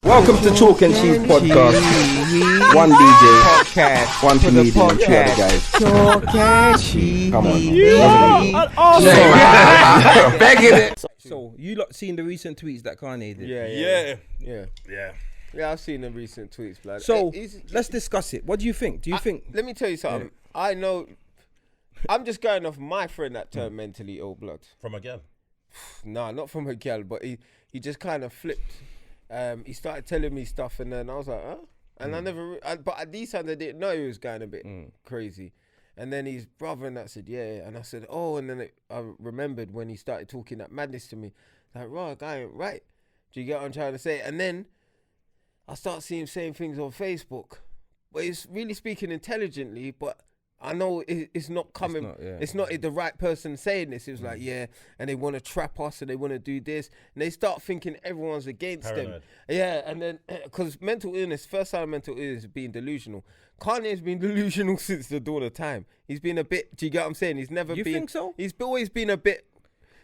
Welcome to Chalk and Cheese Podcast. One DJ, podcast, one comedian, two other guys. Chalk and Cheese. Come on. Begging it. So, you lot seen the recent tweets that Kanye did? Yeah, I've seen the recent tweets, blood. So, let's discuss it. What do you think? Do you think? Let me tell you something. I know. I'm just going off my friend that turned mentally ill, blood. From a girl? Nah, not from a girl, but he just kind of flipped. He started telling me stuff, and then I was like, huh? And I never, but at these times I didn't know he was going a bit crazy. And then his brother and that said, yeah. And I said, oh, and then I remembered when he started talking that madness to me. Like, right, guy ain't right. Do you get what I'm trying to say? And then I start seeing saying things on Facebook. But it's really speaking intelligently, but I know it's not coming, it's not the right person saying this. It was like, yeah, and they want to trap us and they want to do this. And they start thinking everyone's against them. Yeah, and then, because mental illness, first sign of mental illness is being delusional. Kanye's been delusional since the dawn of time. He's been a bit, do you get what I'm saying? He's never been. You think so? He's always been a bit,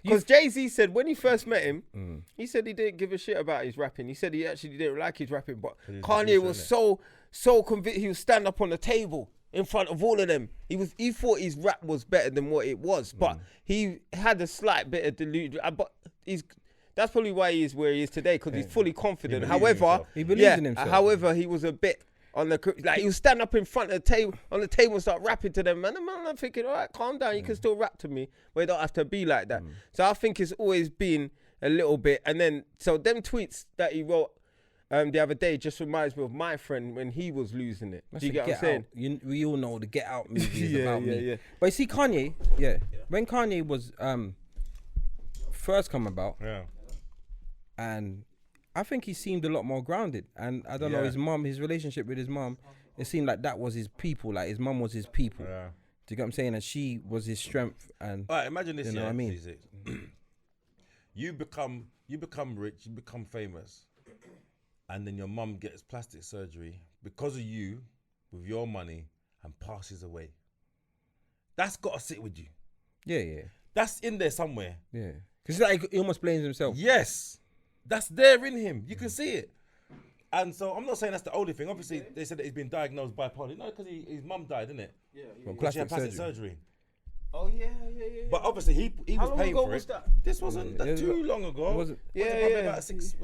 because Jay-Z said when he first met him, he said he didn't give a shit about his rapping. He said he actually didn't like his rapping, but Kanye was so convinced he would stand up on the table in front of all of them. He thought his rap was better than what it was, but he had a slight bit of delusion. But that's probably why he is where he is today, because he's fully confident. However, he believes in himself. However, he was a bit on the, like, he would stand up in front of the table and start rapping to them, and I'm thinking, all right, calm down, you can still rap to me, but you don't have to be like that. So I think it's always been a little bit, and then so them tweets that he wrote the other day just reminds me of my friend when he was losing it. Do you get what I'm saying? We all know the Get Out movie is about me. Yeah. But you see, Kanye, when Kanye was first come about, and I think he seemed a lot more grounded. And I don't know, his relationship with his mum, it seemed like that was his people. Like his mum was his people. Yeah. Do you get what I'm saying? And she was his strength. And all right, imagine this. You know what I mean? You become rich, you become famous. And then your mum gets plastic surgery because of you, with your money, and passes away. That's got to sit with you. Yeah. That's in there somewhere. Yeah. Because like he almost blames himself. Yes. That's there in him. You can see it. And so I'm not saying that's the only thing. Obviously, they said that he's been diagnosed bipolar. No, because his mum died, didn't it? Yeah. Well, she had plastic surgery. Oh, yeah. But obviously, he was paying for it. This wasn't too long ago. It wasn't. About 6.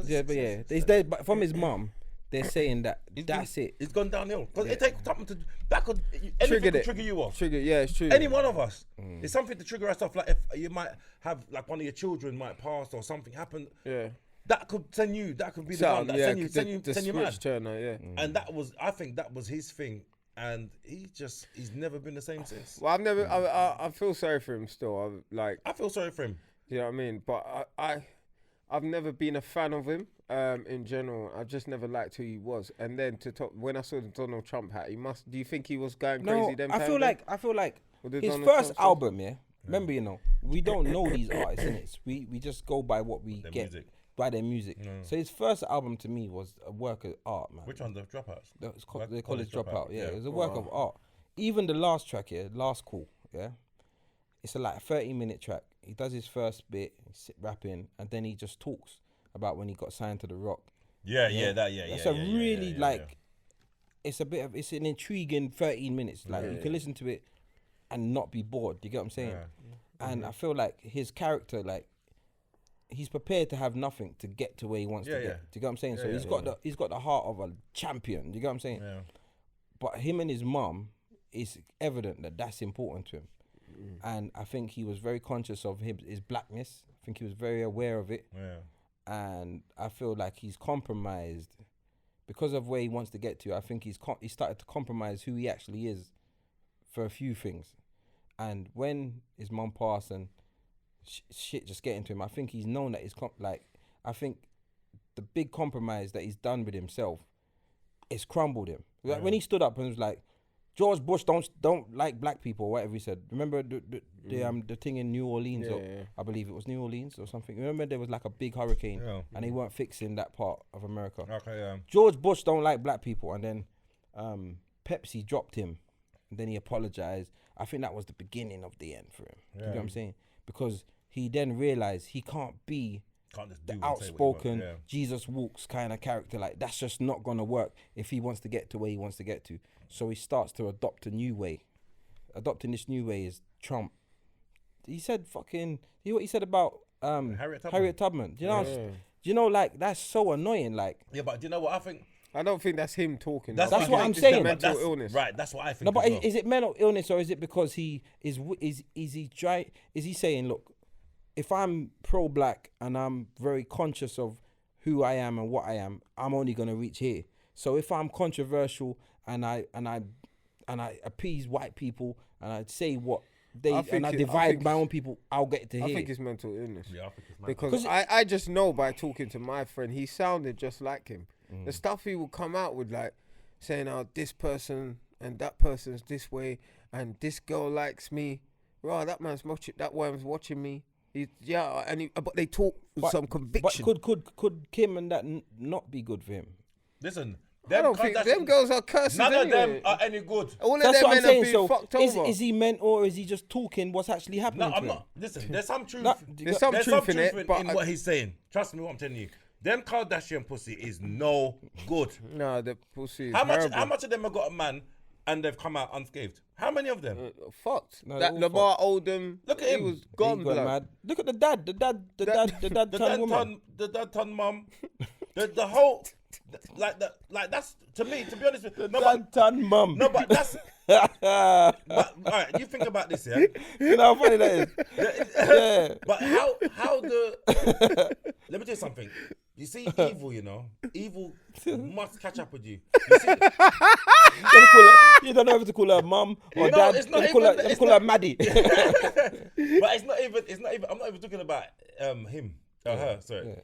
But from his mum, they're saying that that's it. It's gone downhill. Because it takes something to, that could, anything to trigger you off. It's true. Any one of us. It's something to trigger us off. Like if you might have, like one of your children might pass or something happen. Yeah. That could send you, that could be the one that send you mad. Turner, And I think that was his thing. And he's never been the same since. Well, I feel sorry for him still. I feel sorry for him. You know what I mean? But I've never been a fan of him in general. I just never liked who he was. And then when I saw the Donald Trump hat, do you think he was going crazy then? I feel like his first album, remember, we don't know these artists, innit? We just go by what we get. Music. By their music. So his first album to me was a work of art, man. Which one? The Dropouts? The College Dropout. Yeah, it was a work of art. Even the last track, Last Call, it's like a 30-minute track. He does his first bit, rapping, and then he just talks about when he got signed to The Rock. It's it's an intriguing 13 minutes. Like you can listen to it and not be bored. Do you get what I'm saying? And I feel like his character, like, he's prepared to have nothing to get to where he wants to get. Do you get what I'm saying? So he's got the heart of a champion. Do you get what I'm saying? Yeah. But him and his mum, it's evident that that's important to him. And I think he was very conscious of his blackness. I think he was very aware of it. Yeah. And I feel like he's compromised because of where he wants to get to. I think he started to compromise who he actually is for a few things. And when his mum passed and shit just getting to him, I think he's known that I think the big compromise that he's done with himself it's crumbled him. Like when he stood up and was like, George Bush don't like black people or whatever he said. Remember the thing in New Orleans? I believe it was New Orleans or something. Remember there was like a big hurricane and they weren't fixing that part of America. George Bush don't like black people, and then Pepsi dropped him and then he apologized. I think that was the beginning of the end for him. You know what I'm saying? Because he then realized he can't be Can't just the do and say what you outspoken want. Yeah. Jesus walks kind of character. Like that's just not gonna work if he wants to get to where he wants to get to. So he starts to adopt a new way. Adopting this new way is Trump. He said what he said about Harriet Tubman. Do you know? Do you know? Like that's so annoying. Like Yeah, but do you know what I think? I don't think that's him talking. That's I what think I'm it's saying. the mental That's- illness. Right, that's what I think. no, but as well. is it mental illness or is it because he is he saying, look, if I'm pro-black and I'm very conscious of who I am and what I am, I'm only gonna reach here. So if I'm controversial and I appease white people and I say what they and I divide my own people, I'll get to here. I think it's mental illness. Yeah, I think it's mad. Because I just know by talking to my friend, he sounded just like him. The stuff he would come out with, like saying, "Oh, this person and that person's this way, and this girl likes me." Right, that man's watching. That one's watching me. But they talk with some conviction. But could Kim and that not be good for him? Listen, I don't think them girls are cursing. None of them anyway. are any good. All of That's them what I'm men have saying. been So fucked is over. he meant or is he just talking what's actually happening? No, to I'm him? not. Listen, there's some truth. No, There's some truth in it, but in what he's saying. Trust me, what I'm telling you. Them Kardashian pussy is no good. No, the pussy is How terrible. much of them have got a man and they've come out unscathed? How many of them? Fucked. No, That they're all Lamar Odom. Look at he him. was He gone, got blood. mad. Look at the dad the turn woman. dad ton mum, the whole, like that's to me. To be honest with you, Dad turn mum. no, but that's. But, all right, you think about this, yeah. You know how funny that is. Yeah. But how the let me tell you something. You see, evil, evil must catch up with you. You see, You don't know if to call her mum or No, dad. it's not Let me even- call her Maddie. but it's not even. I'm not even talking about him or her. Sorry. Yeah.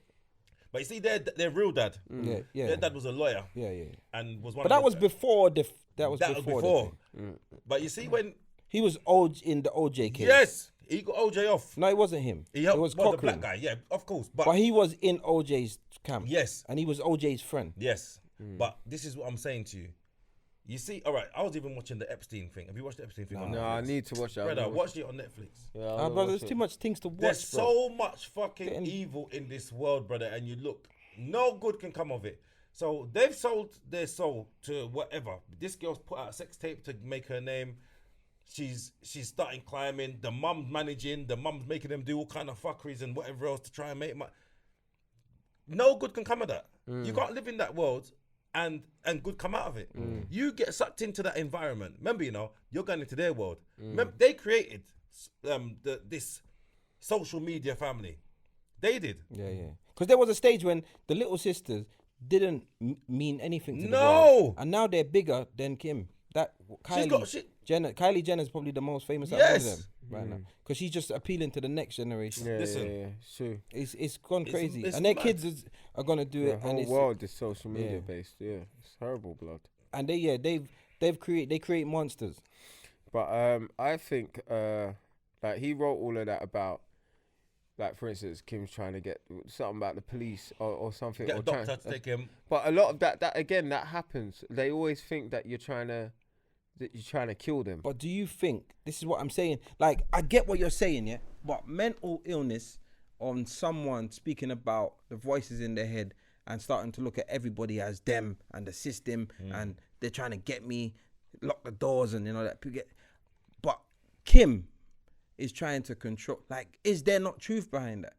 But you see, their real dad. Yeah. Their dad was a lawyer Yeah. and was one. But of that was the- before That was before. before. But you see, when He was old in the OJ case. yes, he got OJ off. No, it wasn't him. He helped It was the Cochran. black guy. Yeah, of course. But he was in OJ's camp. Yes. And he was OJ's friend. Yes, but this is what I'm saying to you. You see, all right, I was even watching the Epstein thing. Have you watched the Epstein thing on Netflix? No, I need to watch that. Brother, watch it on Netflix. Brother, there's too much things to watch, There's bro. so much fucking evil in this world, brother, and you look, no good can come of it. So they've sold their soul to whatever. This girl's put out a sex tape to make her name. She's starting climbing. The mum's managing. The mum's making them do all kind of fuckeries and whatever else to try and make no good can come of that. You can't live in that world and good come out of it. You get sucked into that environment. Remember, you're going into their world. Remember, they created this social media family. They did. Yeah. Because there was a stage when the little sisters didn't mean anything to the No. world. And now they're bigger than Kim. Kylie Jenner's probably the most famous out of Yes. them right now. Because she's just appealing to the next generation. Listen. Sure. It's gone crazy. it's And their mad. kids are going to do The it. whole And it's, world is social media based. Yeah, it's horrible, blood. and they create monsters. But I think like he wrote all of that about, like, for instance, Kim's trying to get something about the police or something. Get or a doctor to take him. But a lot of that again, that happens. They always think that you're trying to kill them. But do you think, this is what I'm saying, like, I get what you're saying, yeah? But mental illness on someone speaking about the voices in their head and starting to look at everybody as them and the system and they're trying to get me, lock the doors and that. But Kim is trying to control, like, is there not truth behind that?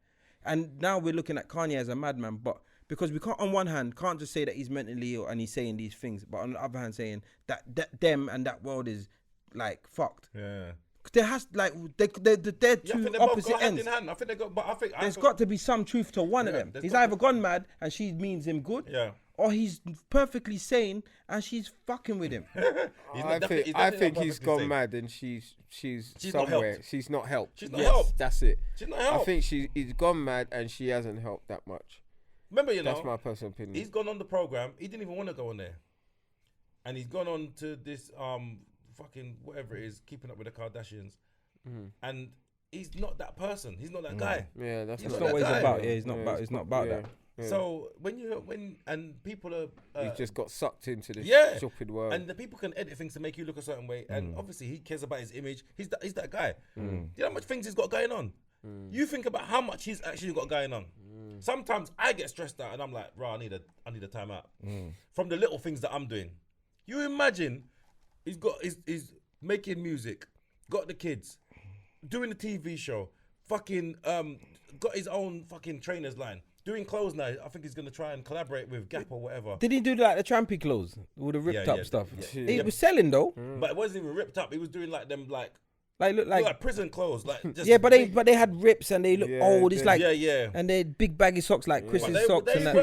And now we're looking at Kanye as a madman, but because we can't, on one hand, can't just say that he's mentally ill and he's saying these things, but on the other hand, saying that them and that world is like fucked. Yeah. There has they're Yeah, I two think they both opposite go hand ends. in hand. I think they got, but I think There's got to be some truth to one of Yeah, them. there's He's got either gone mad and she means him good, Yeah. or he's perfectly sane and she's fucking with him. I think he's gone mad and she's not somewhere. helped. She's not helped. She's not helped. That's it. She's not I helped. think he's gone mad and she hasn't helped that much. Remember, That's my personal opinion. he's gone on the program. He didn't even want to go on there, and he's gone on to this fucking whatever it is, keeping up with the Kardashians, and he's not that person. He's not that guy. Yeah, that's He's not not what he's guy. about. Yeah, he's not about. It's not about that. Yeah. So when people are He's just got sucked into this yeah, stupid world. and the people can edit things to make you look a certain way, and obviously he cares about his image. He's that guy. Do you know how much things he's got going on? You think about how much he's actually got going on. Sometimes I get stressed out and I'm like, bro, I need a timeout from the little things that I'm doing. You imagine he's making music, got the kids, doing the TV show, fucking got his own fucking trainers line, doing clothes now. I think he's gonna try and collaborate with Gap or whatever. Did he do like the trampy clothes with the ripped up stuff? Yeah. It was selling though. But it wasn't even ripped up. He was doing like them look like prison clothes. Like just yeah, but they had rips and they look old. It's like yeah. and they had big baggy socks like Chris's socks and that.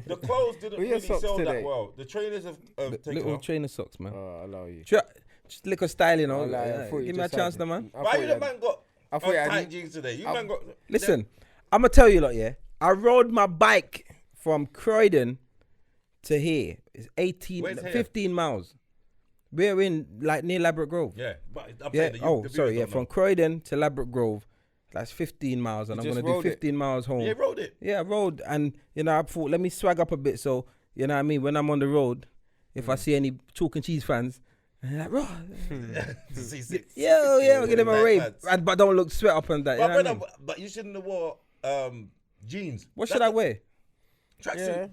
The clothes didn't really sell that well. The trainers have taken little off. trainer socks, man. Oh, I allow you. Just little style, you know. Give me a chance, now, man. Why you the man got tight jeans today? You man got. Listen, I'm gonna tell you lot. Yeah, I rode my bike from Croydon to here. It's 15 miles. We're in like near Ladbroke Grove. Yeah, but I'm saying that you, from Croydon to Ladbroke Grove, that's 15 miles, and I'm gonna do 15 miles home. Yeah, rode it. Yeah, I rode, and you know, I thought let me swag up a bit, so you know what I mean. When I'm on the road, if I see any chalk and cheese fans, and they're like, bro, Ceesix. I'll give them a rave, but don't look sweat up and that. But, you know what I mean? but you shouldn't have wore jeans. What should I wear? Tracksuit.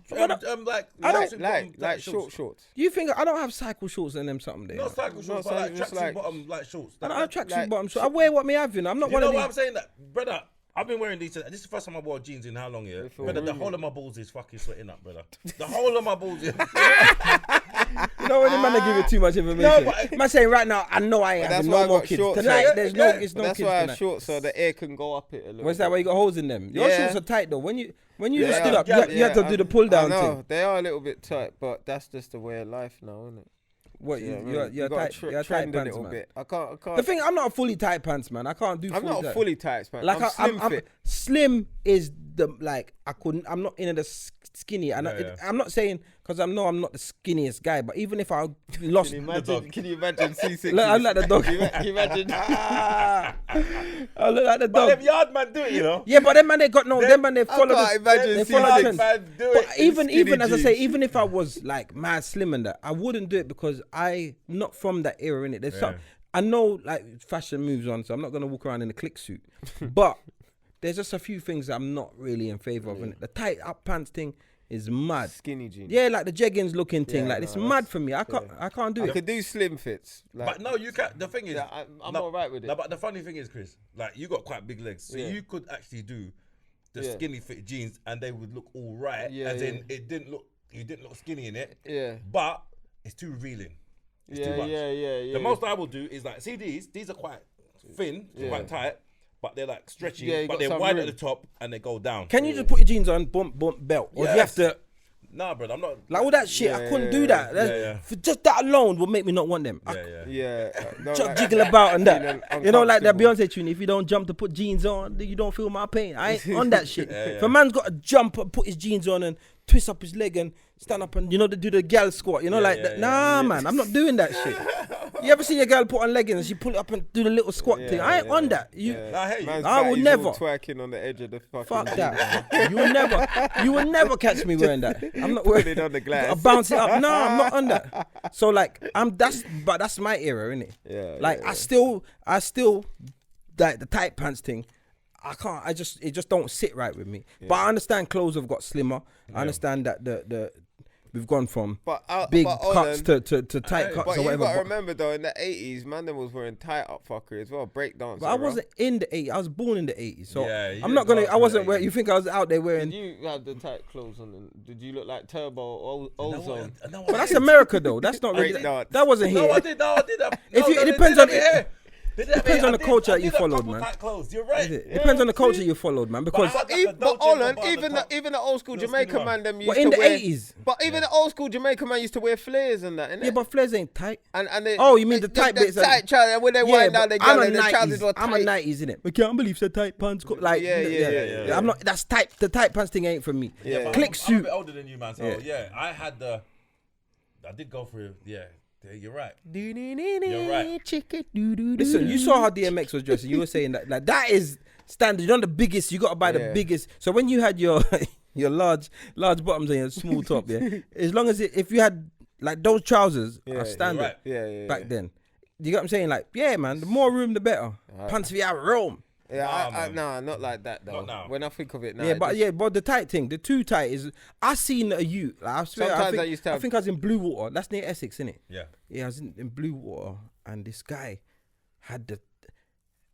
Like short shorts. You think I don't have cycle shorts and them something there? Not cycle shorts, but like tracksuit bottom, like shorts. I don't have tracksuit bottom shorts. I wear what me having. I'm not you one know of these. what I'm saying? That brother, I've been wearing these. This is the first time I wore jeans in how long? Yeah, brother, the whole of my balls is fucking sweating up, brother. The whole of my balls. Is You know when the man they give you too much information. No, but man saying right now, I know I ain't having no more kids tonight. There's no kids tonight. That's why I have shorts so the air can go up it a little. What's that? Why you got holes in them? Your shorts are tight though. When you just stood up, you have to do the pull I down know thing. they are a little bit tight, but that's just the way of life now, isn't it? What you're tight? You're tight pants, man. Bit. I can't. The thing, I'm not a fully tight pants, man. I can't do. I'm not a fully tight pants. Like I'm slim fit. Slim is the like I couldn't. I'm not into the skinny. I'm not saying because I'm not the skinniest guy. But even if I lost, Can you imagine Ceesix? Look, I'm like the dog. Can you imagine? I look like the but dog. them yard man do it, you know. Yeah, but them man they got no. Them man they follow. They follow the trend. But even as I say, jeans. even if I was like mad slim and that, I wouldn't do it because I not from that era, innit? There's some. I know like fashion moves on, so I'm not gonna walk around in a click suit. But there's just a few things that I'm not really in favor of. And the tight up pants thing is mad. Skinny jeans. Yeah, like the jeggings looking thing. Like it's mad for me. I can't do it. I could do slim fits. But no, you can't. The thing is, I'm all right with it. No, but the funny thing is, Chris, like you got quite big legs, so you could actually do the skinny fit jeans, and they would look all right. As in, you didn't look skinny in it. Yeah. But it's too revealing. It's too much. Yeah. The most I will do is like, see these are quite thin, quite tight, but they're like stretchy, but they're wide at the top and they go down. Can you just put your jeans on, bump belt, or do you have to? Nah, bro, I'm not like all that shit. I couldn't do that. For just that alone would make me not want them. Jiggle about and that. You know, like that Beyonce tune. If you don't jump to put jeans on, you don't feel my pain. I ain't on that shit. If a man's got to jump and put his jeans on and twist up his leg and stand up and do the gal squat. You know, that. Nah, man, I'm not doing that shit. You ever see a girl put on leggings and she pull it up and do the little squat thing? I ain't on that. I would never. Twerking on the edge of the fucking. Fuck that. You will never catch me wearing that. I'm not wearing it on the glass. I bounce it up. No, I'm not on that. So like that's my era, innit? Yeah. Like I still like the tight pants thing. I can't. It just don't sit right with me. Yeah. But I understand clothes have got slimmer. I understand that the we've gone from big cuts to tight cuts or whatever. But you gotta remember though, in the 80s, man, them was wearing tight up fuckery as well, breakdance. But I wasn't in the 80s. I was born in the 80s, so I'm not gonna. I wasn't wearing. You think I was out there wearing? Did you have the tight clothes on? Did you look like Turbo or Ozone? But that's America though. That's not really. That wasn't here. No, I did. It depends on it. Depends on the culture that you followed, man. You're right. It depends on the culture you followed, man. Because even the old school Jamaican man them used to wear. In the 80s. But even the old school Jamaican man used to wear flares and that, innit? Yeah, but flares ain't tight. And you mean the tight bits? Tight trousers when they wind down their gun and the trousers were tight. I'm a 90s, innit? I can't believe it's tight pants. Like yeah. I'm not. That's tight. The tight pants thing ain't for me. Yeah, click suit. I'm a bit older than you, man. So I did go through. Yeah. You're right. You're right. Listen, you saw how DMX was dressing. You were saying that like that is standard. You're not the biggest. You got to buy the biggest. So when you had your large bottoms and your small top, as long as if you had like those trousers are standard back then. You get what I'm saying? Like, yeah, man, the more room, the better. Pants for your room. Yeah, not like that though. Not now. When I think of it now. Yeah, but the tight thing, the too tight is. I seen a youth. Like, I swear, Sometimes I think I was in Blue Water. That's near Essex, innit? Yeah. Yeah, I was in Blue Water, and this guy had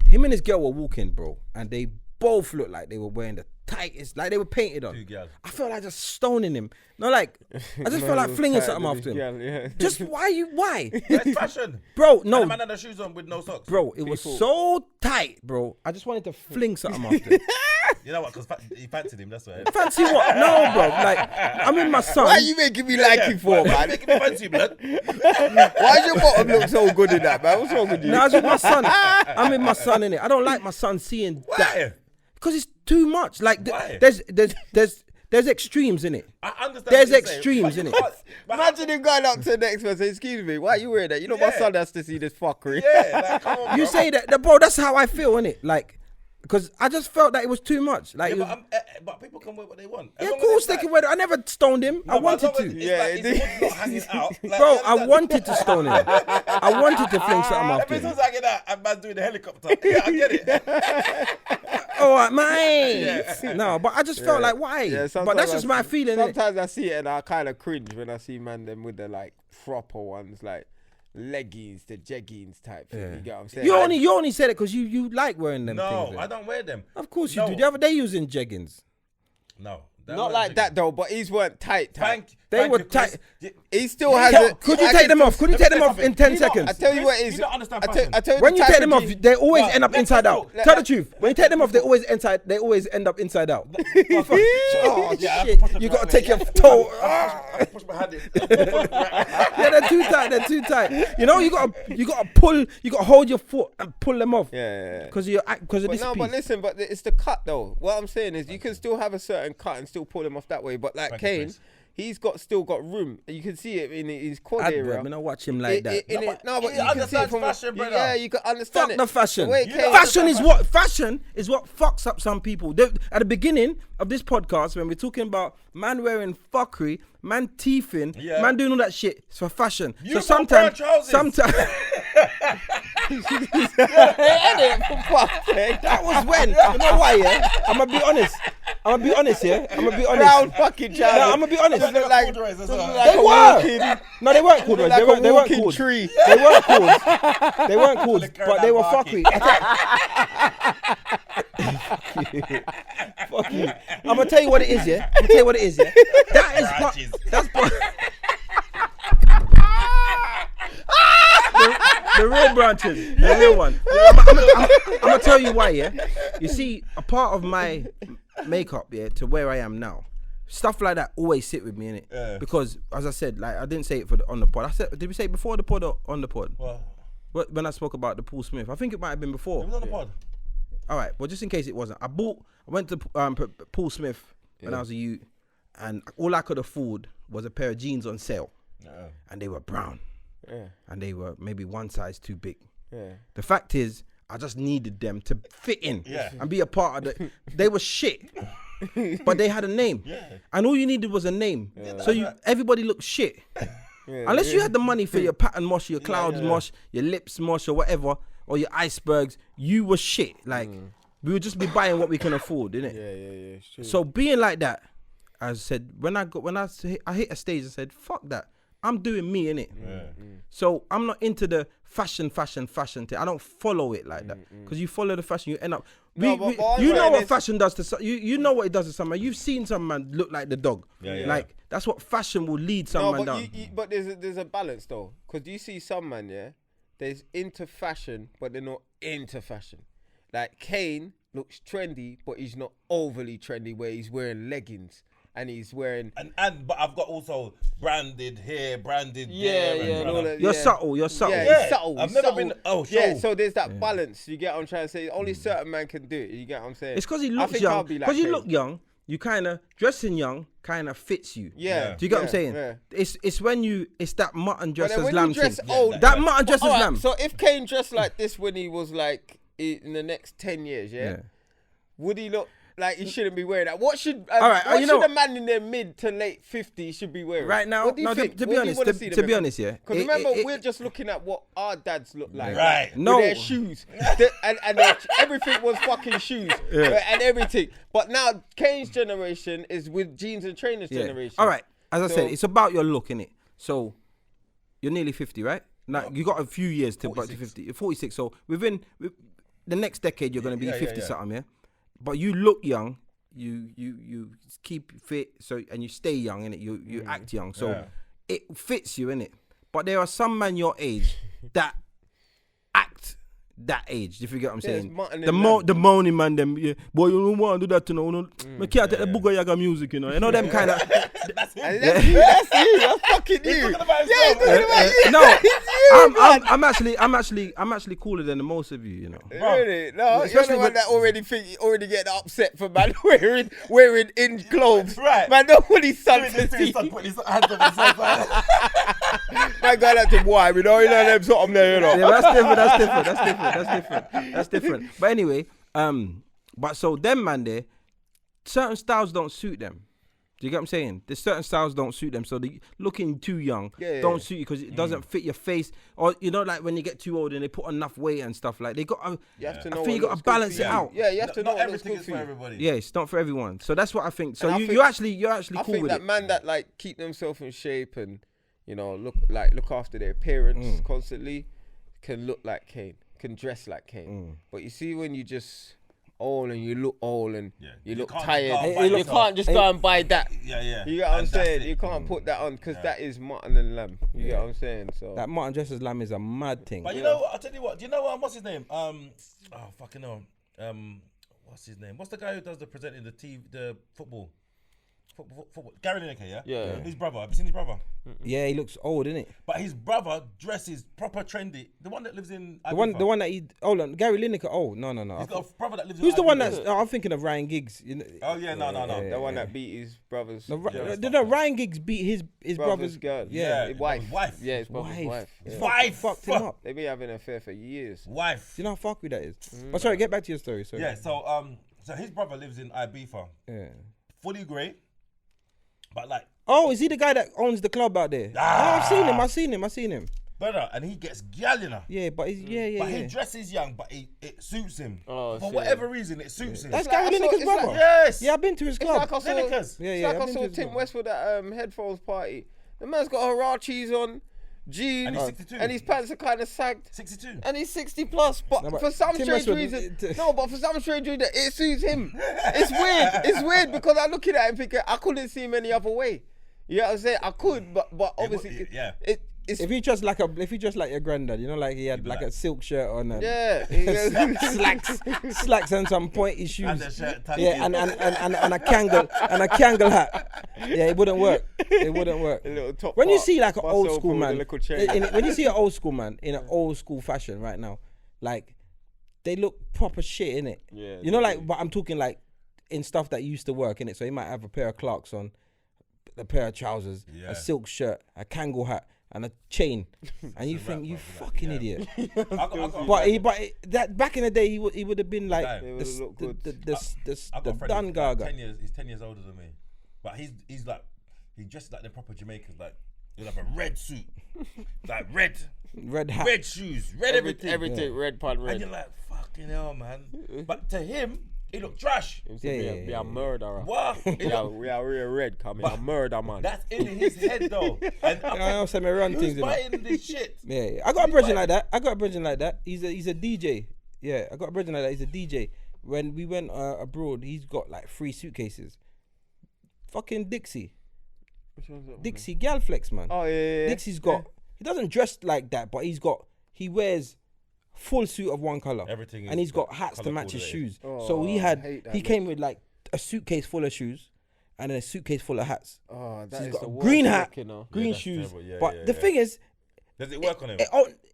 him and his girl were walking, bro, and they both looked like they were wearing the tightest, like they were painted on. I felt like just stoning him. No, like I just felt like flinging something after him. Yeah. Just why? It's fashion. Bro, no. And the man had the shoes on with no socks. Bro, it was so tight, bro. I just wanted to fling something after him. You know what? Because he fancied him, that's why. Fancy what? No, bro. Like, I'm with my son. Why are you making me like you for, man? Making me fancy, blood. Why does your bottom look so good in that, man? What's wrong with you? No, I was with my son. I'm with my son, innit? I don't like my son seeing that. Because it's too much. Like, there's extremes in it. I understand. There's extremes in it. Imagine him going up to the next person, excuse me, why are you wearing that? You know my son has to see this fuckery. Yeah, like, come on, you bro. say that, bro, that's how I feel, innit? Like, because I just felt that it was too much. Like, Yeah, but people can wear what they want. yeah, of course they can wear it. I never stoned him. I wanted to. It's not hanging out. Like, Bro, I wanted to stone him. I wanted to fling something after If him. it's hanging out and man's doing the helicopter, yeah, I get it. Oh, mate. No, but I just felt like, why? Yeah, But that's just my feeling, innit? Sometimes I see it and I kind of cringe when I see man them with the like proper ones, like leggings, the jeggings type thing. You get what I'm saying? You only said it because you like wearing them things. No, I don't wear them. Of course you do. The other day you was in jeggings. No. Not like that though, but these weren't tight. They were tight. He still has it. Could you take them off? Could you take them off in 10 seconds? I tell you what it is. You don't understand fashion. I tell you When the you type take them of off, jeans- they always end up let's inside go. out. Tell the truth. When you take them off, they always end up inside out. Oh shit! You gotta take your toe. Push my hand in. Yeah, they're too tight. They're too tight. You know, you gotta pull. You gotta hold your foot and pull them off. Yeah. Because of this No, piece. but listen, but it's the cut though. What I'm saying is you can still have a certain cut and still pull them off that way. But like Kane, he's still got room. You can see it in his quad area. I'm not watch him like that. No, but he you can see it understands from fashion, brother. Yeah, you can understand Fuck it. the fashion. Wait, Fashion is what fucks up some people. At the beginning of this podcast, when we're talking about man wearing fuckery, man teething, man doing all that shit, it's for fashion. You so got sometimes. That was when. You know why? Yeah, I'm gonna be honest. Yeah, I'm gonna be honest. Brown fucking child. No, I'm gonna be honest. Doesn't look like, They were. No, they weren't corduroys. like They weren't walking cords. tree. They weren't cords. They weren't cords, but they were fuckery. Fuck you. I'm gonna tell you what it is, yeah. That is what. That's what. The real branches, the real one. I'm gonna tell you why, yeah. You see, a part of my makeup, yeah, to where I am now, stuff like that always sit with me, innit? Yeah. Because, as I said, like I didn't say it on the pod. I said, did we say it before the pod or on the pod? When I spoke about the Paul Smith, I think it might have been before. It was on the pod. All right, well, just in case it wasn't, I went to Paul Smith when I was a youth, and all I could afford was a pair of jeans on sale, and they were brown. Yeah. And they were maybe one size too big. Yeah. The fact is, I just needed them to fit in and be a part of the. They were shit, but they had a name. Yeah. And all you needed was a name. Yeah. So everybody looked shit. Unless you had the money for your pattern mosh, your clouds mosh, your lips mosh, or whatever, or your icebergs, you were shit. Like we would just be buying what we can afford, innit? Yeah. It's true. So being like that, I said when I hit a stage and said, fuck that. I'm doing me, innit? So I'm not into the fashion thing. I don't follow it like that. Because you follow the fashion, you end up... you know what fashion does to... You know what it does to someone. You've seen some man look like the dog. Like, that's what fashion will lead someone down. But there's a balance, though. Because you see some man, there's into fashion, but they're not into fashion. Like, Kane looks trendy, but he's not overly trendy, where he's wearing leggings. And he's wearing... But I've got also branded hair, branded there. You're subtle. Yeah, he's subtle. I've never been... Oh, sure. Yeah, so there's that balance. You get what I'm trying to say? Only certain man can do it. You get what I'm saying? It's because he looks young. Because you look young, you kind of... Dressing young kind of fits you. Yeah. Do you get what I'm saying? Yeah. It's when you... It's that mutton dress as when lamb you dress thing. old... That mutton dress as lamb. So if Kane dressed like this when he was like... In the next 10 years, would he look... like he shouldn't be wearing that. What should a man in their mid to late 50s should be wearing? Right now, what do you think? to be honest, yeah. Because remember, we're just looking at what our dads look like. Right. With their shoes. and everything was fucking shoes. And everything. But now, Kane's generation is with jeans and trainers generation. All right. As I said, it's about your look, innit? So, you're nearly 50, right? Now, you got a few years to about to 50. You're 46. So, within the next decade, you're going to be 50-something, yeah? But you look young. You keep fit, and you stay young, innit? You act young. So, it fits you, innit? But there are some men your age that act that age, if you get what I'm saying. The moaning man, them, boy, you don't want to do that, you know. I can't take the Booga Yaga music, you know. You know them kind of. That's you. That's fucking you. I'm actually cooler than the most of you, you know. Really? No, especially you're the one that already get upset for man wearing in clothes. Right. Man, nobody's son to see. Put his hands on himself. Man, got that to why, you know them sort of there, you know. Yeah, that's different. But anyway, but so them man there, certain styles don't suit them. Do you get what I'm saying? There's certain styles don't suit them. So the looking too young don't suit you because it doesn't fit your face. Or you know, like when you get too old and they put enough weight and stuff, like they got. You have to know. I think you got to balance it out. Yeah, you have to know. Not everything is for everybody. Yeah, it's not for everyone. So that's what I think. So you're actually cool with it. I think that man that like keep themselves in shape and you know look after their appearance constantly can look like Kane, can dress like Kane. But you see when you just old and you look old and you look tired, you can't just go and buy that. Yeah. You get what I'm saying? You can't put that on because that is mutton and lamb. You get what I'm saying? So that mutton dressed as lamb is a mad thing. But you know what? I'll tell you what. Do you know what's his name? Fucking hell. What's his name? What's the guy who does the presenting the football? Gary Lineker, yeah? His brother. Have you seen his brother? Yeah, he looks old, innit? But his brother dresses proper trendy. The one that lives in the one that he. Hold on, Gary Lineker. Oh no. He's got a brother that lives. Who's the one that's? I'm thinking of Ryan Giggs. You know? Oh yeah, no. The one that beat his brothers. No, Ryan Giggs beat his brother's girl. Yeah, wife. Yeah, his brother's wife. His wife fucked him up. They be having an affair for years. Wife. Do you know how fucky that is? But sorry, get back to your story. Sorry. Yeah. So his brother lives in Ibiza. Yeah. Fully grey. But like, is he the guy that owns the club out there? I've seen him. Brother, and he gets gal, you know. Yeah, but he's But he dresses young, but it suits him. For whatever reason, it suits him. That's Gary Lineker's brother. Yes. Yeah, I've been to his club. Lineker's. I saw Tim Westwood at headphones party. The man's got Harachis on, jeans, and he's 62. And his pants are kind of sagged. 62. And he's 60 plus. But for some strange reason, it suits him. It's weird because I'm looking at him thinking I couldn't see him any other way. You know what I'm saying? I could, but obviously, if he dressed like your granddad, you know, like he had like a silk shirt on, and slacks and some pointy shoes, and and a Kangol hat. Yeah, it wouldn't work. A little top when you see like an old school man, when you see an old school man in an old school fashion right now, like they look proper shit in it. Yeah, you know, like, but I'm talking like in stuff that used to work in it. So he might have a pair of Clarks on, a pair of trousers, a silk shirt, a Kangol hat, and a chain, and you think you fucking idiot. But that back in the day he would have been like the Dun Gaga. He's 10 years older than me, but he's like he dresses like the proper Jamaicans. Like he'll have a red suit, like red hat, red shoes, red everything, red pan red. And you're like fucking hell, man. But to him, he look trash. Be a murderer. What? We are real red coming. A murder man. That's in his head though. And I say me run things. Who's buying this shit? Yeah, I got a brethren like that. He's a DJ. Yeah, I got a brethren like that. He's a DJ. When we went abroad, he's got like 3 suitcases. Fucking Dixie. Which one's that? Dixie Galflex, man. Oh yeah. Dixie's got. He doesn't dress like that, but he wears full suit of one color. Everything. And he's got hats to match his shoes. So he came with like a suitcase full of shoes and then a suitcase full of hats. Oh, so he's got a green hat, green shoes. But the thing is, does it work on him?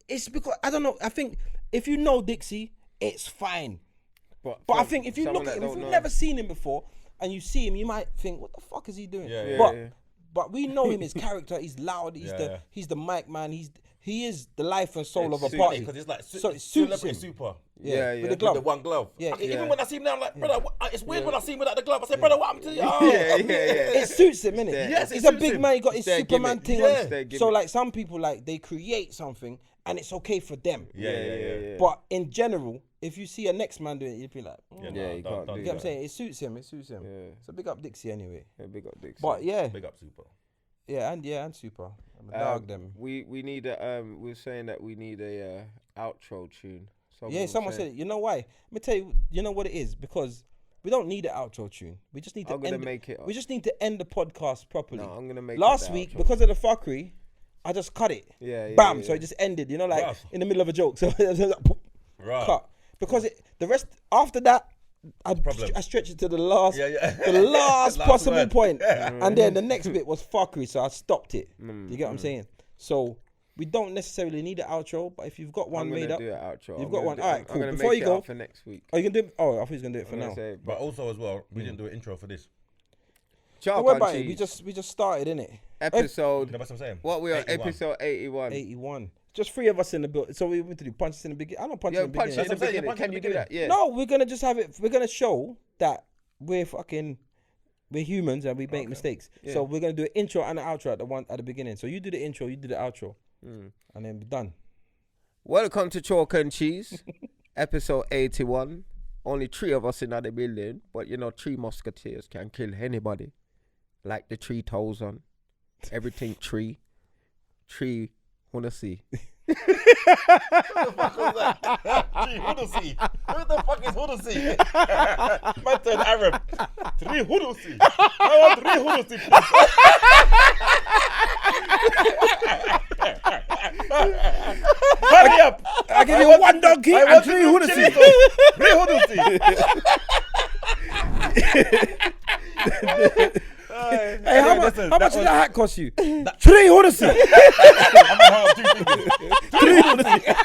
It's because I don't know. I think if you know Dixie, it's fine. But I think if you look at him, if you've never seen him before and you see him, you might think, what the fuck is he doing? But we know him, his character. He's loud. He's the mic man. he is the life and soul of a suits party. Because it's like So it suits celebrity him. super. Yeah, With yeah. the glove. With the one glove. Yeah. Even when I see him now, I'm like, brother, it's weird when I see him without the glove. I say, brother, what happened to you? Oh, It suits him, innit? Yes, it He's a suits big him. man. He got his It's their Superman gimmick. thing Yeah. on. It's their So gimmick. like some people like they create something and it's okay for them. Yeah. But in general, if you see a next man doing it, you'd be like, Yeah, Yeah, you can't do you get what I'm that. saying? It suits him. It suits him. Yeah. So big up Dixie anyway. Yeah, big up Dixie. But yeah, Big up super. and Super. I'm a dog them. We need a we were saying that we need a outro tune. Someone said it. You know why? Let me tell you. You know what it is? Because we don't need an outro tune. We just need to I'm gonna end. make it. We just need to end the podcast properly. No, I'm gonna make Last it the week outro. because of the fuckery, I just cut it. Yeah. Bam! So it just ended. You know, like Rough. in the middle of a joke. So it was like, poof, Right. cut because the rest after that. I stretched it to the last, the last possible word. point, and then the next bit was fuckery, so I stopped it. You get what I'm saying? So we don't necessarily need an outro, but if you've got one made up, do an outro. you've got one. All right, cool. I'm Before make you it go, up for next week. oh, you can do it. Oh, I thought he was gonna do it for I'm now. gonna say, But also as well, we didn't do an intro for this. Don't worry about it. We just started, innit? episode. You know what I'm saying? What we are 81. episode 81. 81. Just 3 of us in the build. So we want to do punches in the beginning. I don't punch Yeah, in the punch beginning. in the That's what I'm saying, beginning. punch in Can the you do beginning. that? Yeah. No, we're gonna just have it. We're gonna show that we're humans and we make mistakes. Yeah. So we're gonna do an intro and an outro at the beginning. So you do the intro, you do the outro, and then we're done. Welcome to Chalk and Cheese, episode 81. Only 3 of us in the building, but 3 musketeers can kill anybody. Like the 3 toes on, everything 3 wanna see. What the fuck was that? Hudusi. What the fuck is Hudusi? Man turned Arab. 3 Hudusi. I want 3 Hudusi. Hurry up. I give you 1 donkey and 3 Hudusi. 3 Hudusi. Hey, how much did that hat cost you? 3 Hudusi. I'm gonna hold up 2 fingers. 3 Hudusi.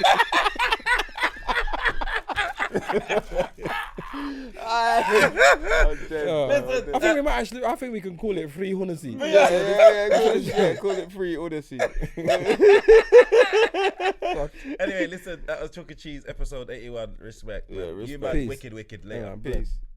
I think we can call it 3 Hudusi. Yeah, call it free Odyssey. Anyway, listen, that was Chalk and Cheese, episode 81. Respect. Yeah, You respect. man, Peace. wicked, later. Peace.